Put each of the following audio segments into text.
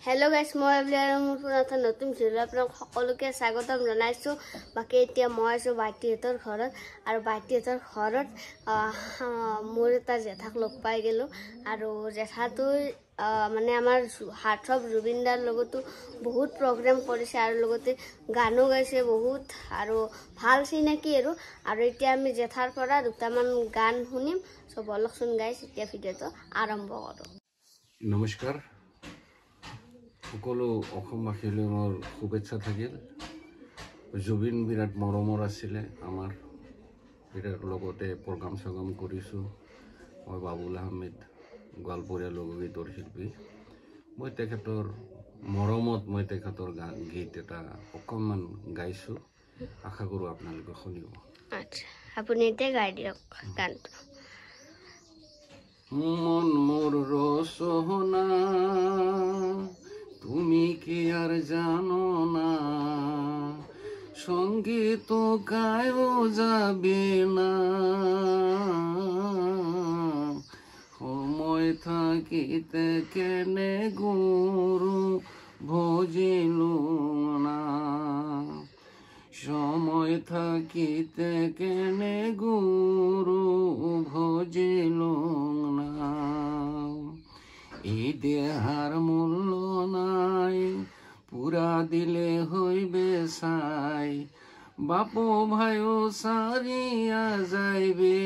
hello guys মই মোৰ পুনৰ নতুন ভিডিঅ' আপোনাক সকলোকে স্বাগতম জনাইছো বাকি এতিয়া মই আছো ভাইটিহঁতৰ ঘৰত আৰু ভাইটিহঁতৰ ঘৰত মোৰ এটা জেঠাক লগ পাই গেলো আৰু জেঠাটো মানে আমাৰ হাৰ্টছপ জুবিনদাৰ লগতো বহুত প্ৰগ্ৰাম কৰিছে আৰু লগতে গানো গাইছে বহুত আৰু ভাল চিনাকি আৰু এতিয়া আমি জেঠাৰ পৰা দুটামান গান শুনিম সো বলকচোন গাইস এতিয়া ভিডিঅ'টো আৰম্ভ কৰো নমস্কাৰ সকলো অসমবাসীলৈ মোৰ শুভেচ্ছা থাকিল জুবিন বিৰাট মৰমৰ আছিলে আমাৰ বিৰাট লগতে প্ৰগ্ৰাম সগম কৰিছো মই বাবুল আহমেদ গোৱালপৰীয়া লোকগীতৰ শিল্পী মই তেখেতৰ মৰমত মই তেখেতৰ গীত এটা অকমান গাইছো আশা কৰো আপোনালোকে শুনিব আচ্ছা আপুনি তে গাই দিয়ক গানটো মন মোর রসনা তুমি কি আর জানো না সঙ্গীত গায়ও যাবে না সময় থাকিতে কেনে গুরু ভজিল না সময় থাকিতে কেনে গুরু ভজিল না এই দেহার মূল্য নাই পুরা দিলে হইবে সাই বাপ ভাইও সারিয়া যাইবে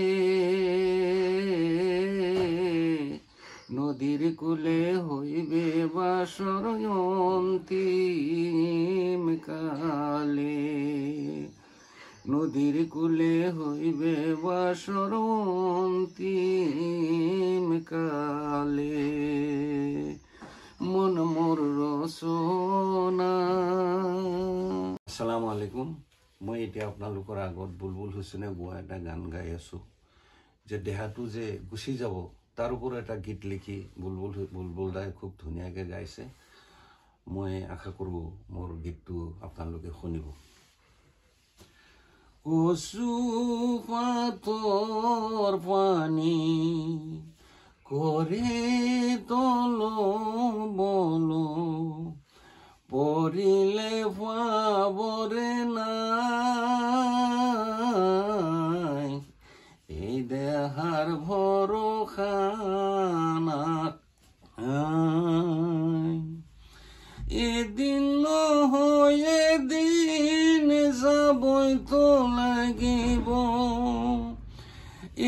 নদীর কুলে হইবে বাসর অন্তিম কালে নদীর কুলে হইবে বাসর অন্তিম কালে মন মোর রসনা আসসালামু আলাইকুম মই এতিয়া আপোনালোকৰ আগত বুলবুল হুছেইনে গোৱা এটা গান গাই আছো যে দেহাটো যে গুচি যাব তাৰ ওপৰত এটা গীত লিখি বুলবুল দাই খুব ধুনীয়াকৈ গাইছে মই আশা কৰো মোৰ গীতটো আপোনালোকে শুনিব কচু পাতৰ পানী কৰে তল বল পৰিলে পাবৰে নাই এই দেহাৰ ভৰসা নাই এদিন নহয় এদিন যাবই তো লাগিব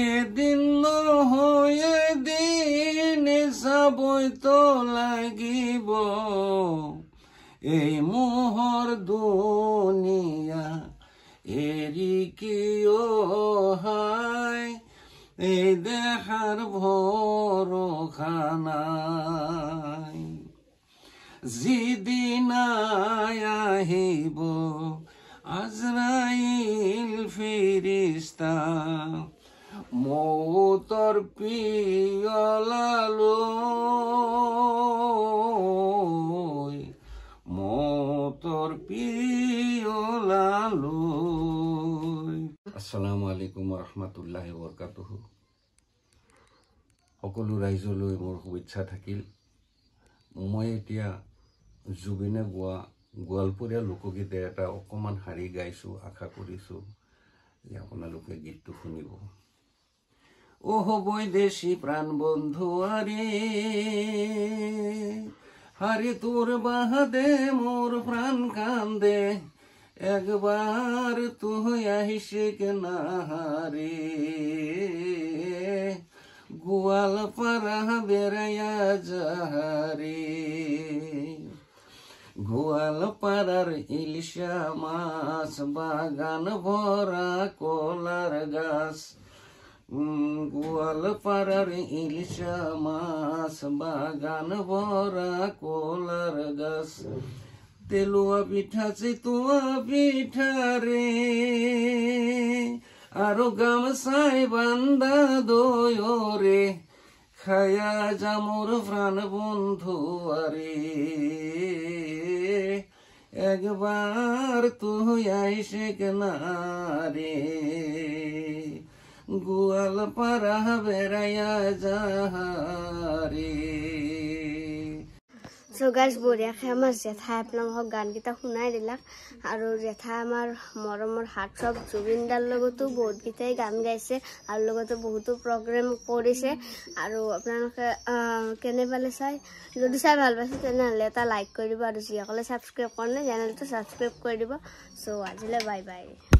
এদিন নহয় এদিন যাবই তো লাগিব এই মোহৰ দুনিয়া এৰি কিয় হাই এই দেহাৰ ভৰসা নাই যিদিনাই আহিব আজৰাইল ফেৰিস্তা মৌতৰ পিয়লালৈ মৌতৰ পিয়লালৈ আসসালামু আলাইকুম ওয়া বাৰাকাতুহু সকলো ৰাইজলৈ মোৰ শুভেচ্ছা থাকিল মই এতিয়া জুবিনে গোৱা গোৱালপৰীয়া লোকগীতে এটা অকমান হাৰি গাইছো আশা কৰিছো যে আপোনালোকে গীতটো শুনিব ওহ বৈদেশী প্রাণ বন্ধু আরে হারে তোর বাহাদে মোর প্রাণ কান্দে একবার তুই আহিসে কেনা হারে গোয়াল পারা বেড়াইয়া যাহারে গোয়াল পাড়ার ইলিশা মাছ বাগান ভরা কলার গাছ গোয়াল পাড়ার ইলিশা মাছ বাগান ভরা কলার গাছ তেলুয়া পিঠা চিতুয়া পিঠা রে আরো গামছাই বান্দা দয় রে খায়া জামুর প্রাণ বন্ধু আরে একবার তুই আইসে কেনা রে গোয়াল পাড়া বেড়াইয়া যাহারে সো গাইজ বঢ়িয়াকৈ আমাৰ জেঠাই আপোনালোকক গানকেইটা শুনাই দিলাক আৰু জেঠাই আমাৰ মৰমৰ হাত চব জুবিনদাৰ লগতো বহুতকেইটাই গান গাইছে আৰু লগতে বহুতো প্ৰগ্ৰেম কৰিছে আৰু আপোনালোকে কেনে পালে চাই যদি চাই ভাল পাইছে তেনেহ'লে এটা লাইক কৰি দিব আৰু যিসকলে ছাবস্ক্ৰাইব কৰা নাই চেনেলটো ছাবস্ক্ৰাইব কৰি দিব চ' আজিলৈ বাই বাই